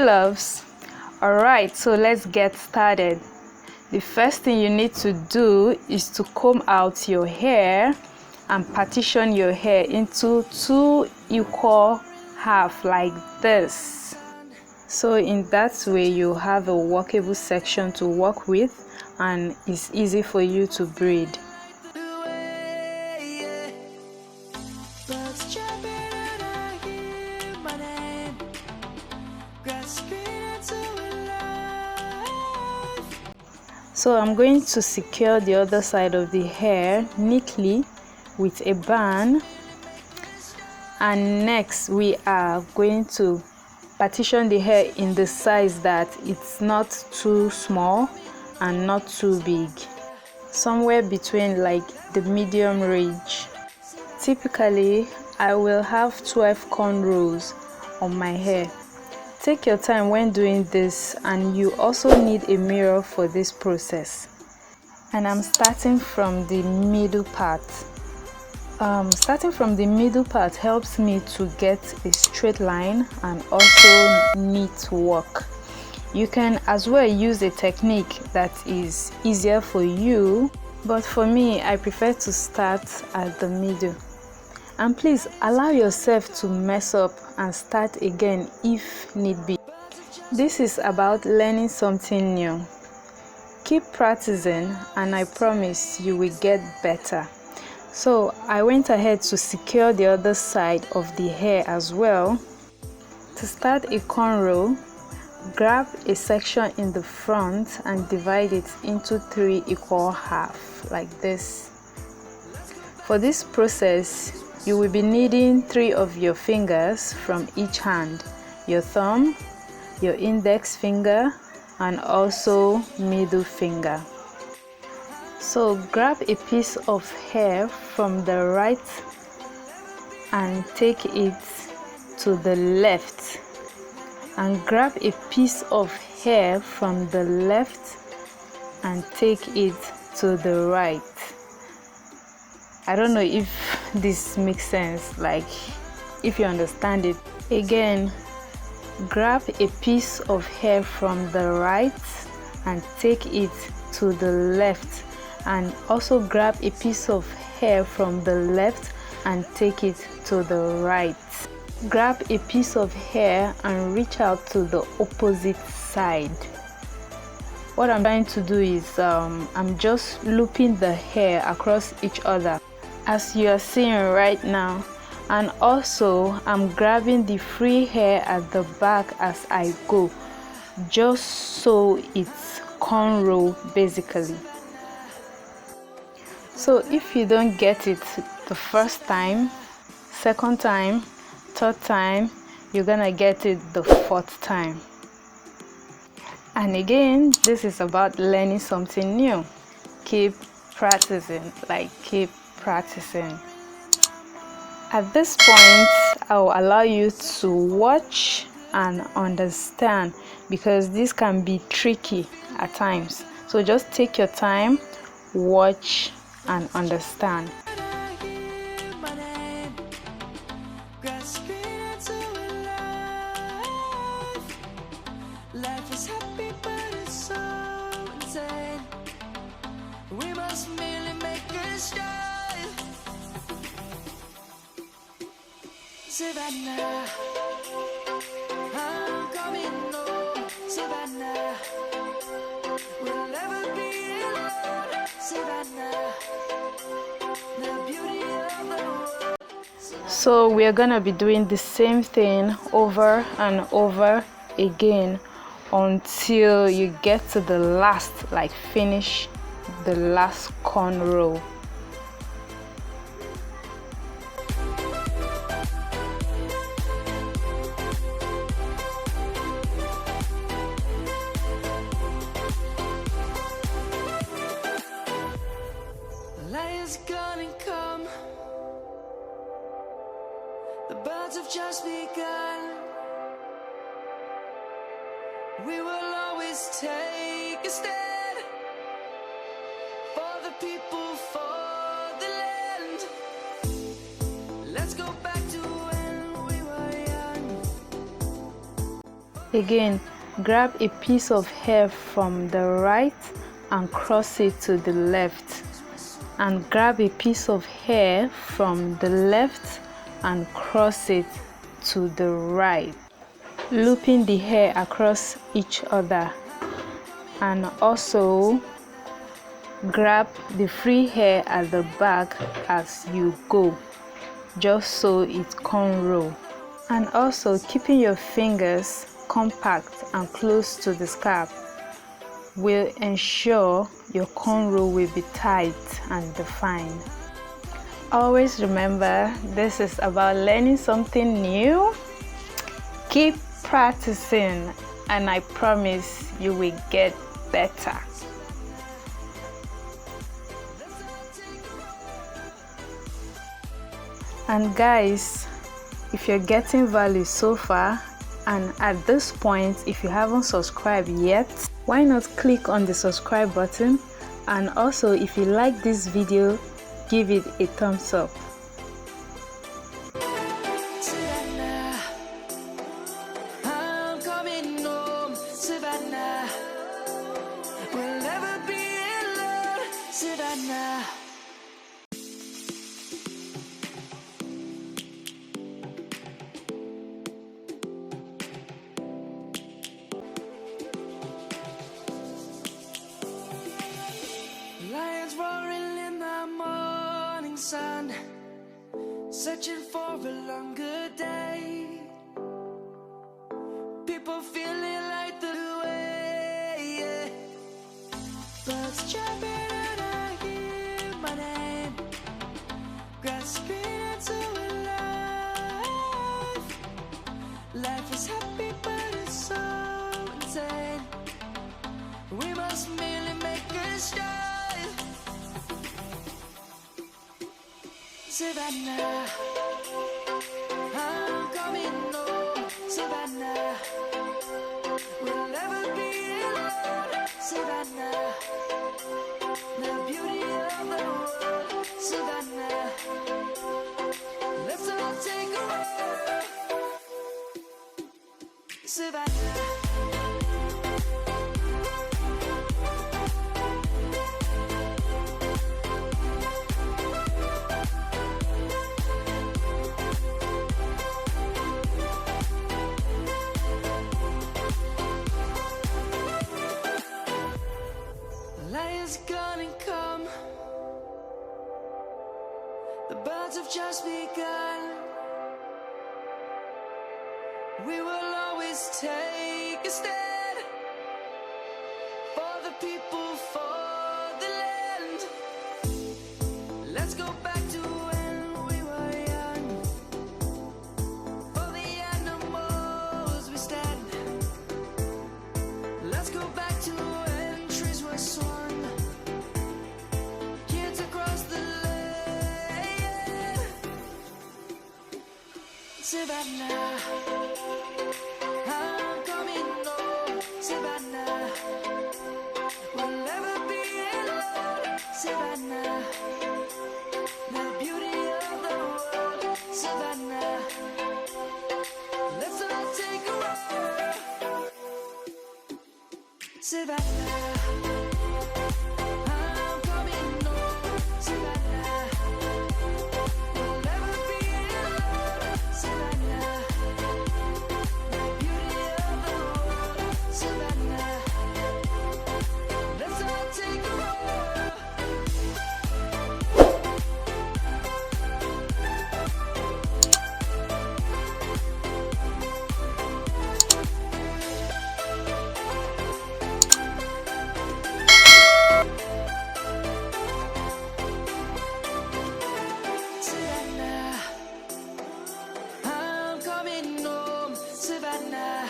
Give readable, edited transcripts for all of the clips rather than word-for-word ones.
loves. Alright, so let's get started. The first thing you need to do is to comb out your hair and partition your hair into 2 equal halves like this. So in that way you have a workable section to work with and it's easy for you to braid. So I'm going to secure the other side of the hair neatly with a band, and next we are going to partition the hair in the size that it's not too small and not too big, somewhere between like the medium range. Typically I will have 12 cornrows on my hair. Take your time when doing this, and you also need a mirror for this process. And I'm starting from the middle part. Starting from the middle part helps me to get a straight line and also neat work. You can as well use a technique that is easier for you, but for me I prefer to start at the middle. And please allow yourself to mess up and start again if need be. This is about learning something new. Keep practicing and I promise you will get better. So I went ahead to secure the other side of the hair as well. To start a cornrow, grab a section in the front and divide it into 3 equal halves like this. For this process, you will be needing 3 of your fingers from each hand, your thumb, your index finger, and also middle finger. So grab a piece of hair from the right and take it to the left, and grab a piece of hair from the left and take it to the right. I don't know if this makes sense, like if you understand it. Again, grab a piece of hair from the right and take it to the left, and also grab a piece of hair from the left and take it to the right. Grab a piece of hair and reach out to the opposite side. What I'm trying to do is I'm just looping the hair across each other, as you are seeing right now, and also I'm grabbing the free hair at the back as I go, just so it's cornrow basically. So if you don't get it the first time, second time, third time, you're gonna get it the 4th time. And again, this is about learning something new. Keep practicing, like keep practicing. At this point, I'll allow you to watch and understand, because this can be tricky at times. So just take your time, watch and understand. Life is happy, but it's so insane. We must merely make a start. Savannah, I'm coming home. Savannah, we'll never be alone. Savannah, the beauty of the world. So we are gonna be doing the same thing over and over again until you get to the last, like finish the last cornrow. Light is gonna come. The birds have just begun. We will always take a stand for the people, for the land. Let's go back to when we were young. Again, grab a piece of hair from the right and cross it to the left, and grab a piece of hair from the left and cross it to the right, looping the hair across each other. And also grab the free hair at the back as you go, just so it cornrow. And also keeping your fingers compact and close to the scalp will ensure your cornrow will be tight and defined. Always remember, this is about learning something new. Keep practicing and I promise you will get better. And guys, if you're getting value so far, and at this point if you haven't subscribed yet, why not click on the subscribe button, and also if you like this video, give it a thumbs up. I'm coming home, Savannah. We'll never be alone, Savannah. Lions roaring in the morning sun, searching for a longer day. People feeling like the way, yeah. Birds chirping and I hear my name, grasping into a life. Life is happy but it's so insane. We must merely make a start. Savannah, I'm coming home, Savannah. We'll never be alone, Savannah. The beauty of the world, Savannah. Let's all take a walk, Savannah. Lions gonna come. The birds have just begun. We will always take a stand for the people, for the land. Let's go back to when we were young. For the animals we stand. Let's go back to when trees were swung. Kids across the land. Savannah, I'm coming home, Savannah. We'll never be alone, Savannah. The beauty of the world, Savannah. Let's all take a walk, Savannah. I'm coming home, Savannah. We'll never be alone, Savannah. The beauty of the world, Savannah. Let's all take a walk. Savannah, I'm coming home, Savannah.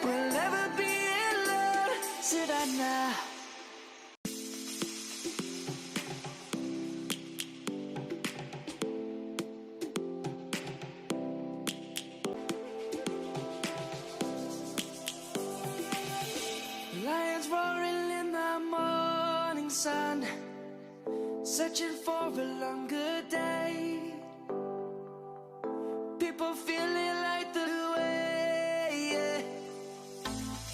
We'll never be alone, Savannah. Lions roaring in the morning sun, searching for a longer day. People feeling like the way, yeah.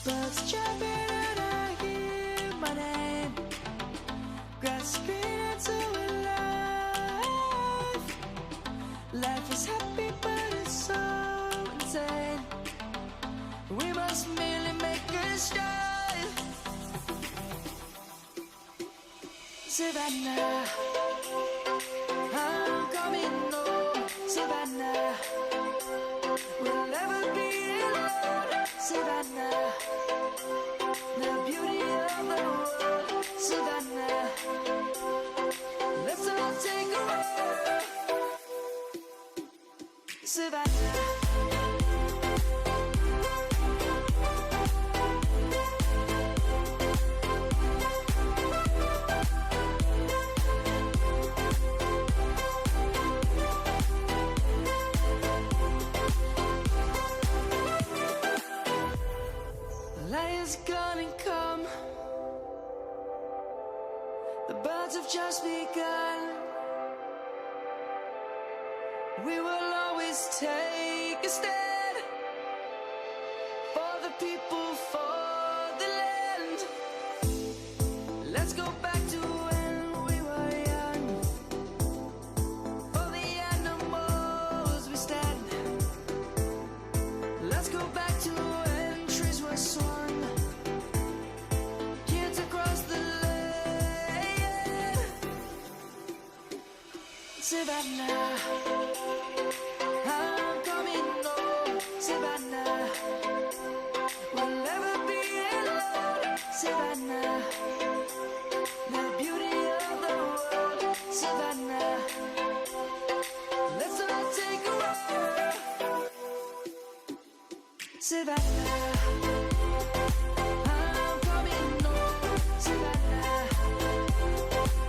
Birds chirping and I hear my name, grasping into life. Life is happy but it's so insane. We must merely make a start. Savannah, I'm coming home. Savannah, we'll never be alone. Savannah, the beauty of the world. Savannah, let's all take a walk. Savannah. Lion's gonna come. The birds have just begun. We will always take a stand for the people, for the land. Let's go back to when we were young. For the animals we stand. Let's go back to when trees were swung. Kids across the land. Savannah, I'm coming home. Savannah, we'll never be alone. Savannah, the beauty of the world. Savannah, let's all take a walk. Savannah, I'm coming home. Savannah,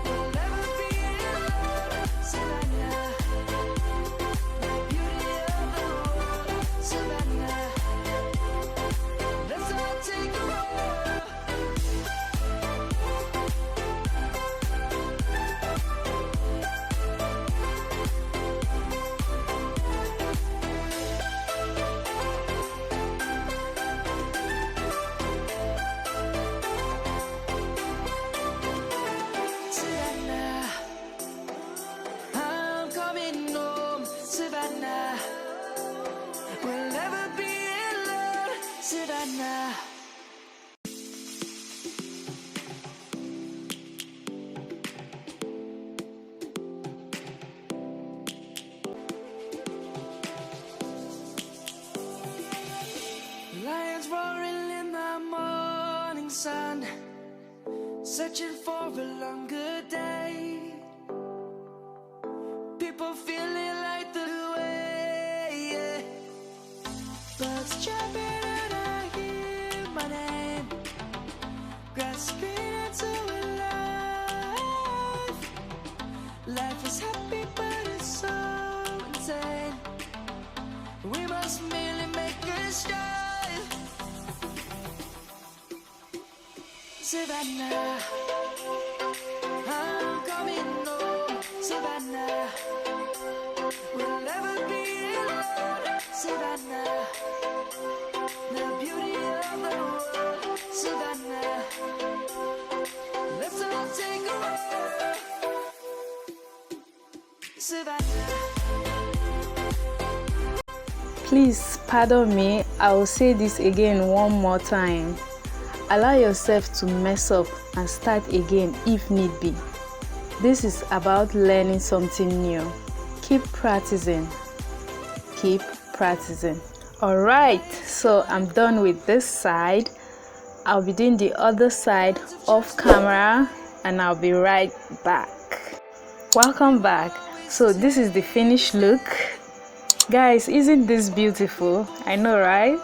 we'll never be alone. Savannah, the beauty of the world. Savannah, let's all take a walk. Savannah, I'm coming home. Savannah, we'll never be alone. Savannah. Lions roaring in the morning sun, searching for a longer day. People feeling like the way, yeah. Birds chirping and I hear my name, grasping into life. Life is happy but it's so insane. We must merely make a start. Savannah, I'm coming home. Savannah, we'll never be alone. Savannah, the beauty of the world. Savannah, let's all take a walk. Savannah. Please pardon me, I will say this again one more time. Allow yourself to mess up and start again if need be. This is about learning something new. Keep practicing. Keep practicing. Alright, so I'm done with this side. I'll be doing the other side off camera and I'll be right back. Welcome back. So this is the finished look. Guys, isn't this beautiful? I know, right?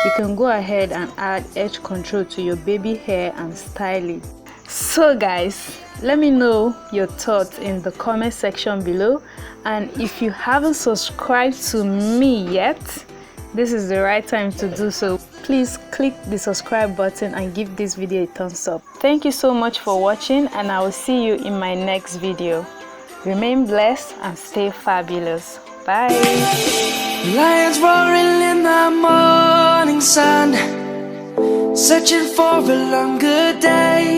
You can go ahead and add edge control to your baby hair and style it. So guys, let me know your thoughts in the comment section below, and if you haven't subscribed to me yet, this is the right time to do so. Please click the subscribe button and give this video a thumbs up. Thank you so much for watching, and I will see you in my next video. Remain blessed and stay fabulous. Bye. Lions roaring in the morning sun, searching for a longer day.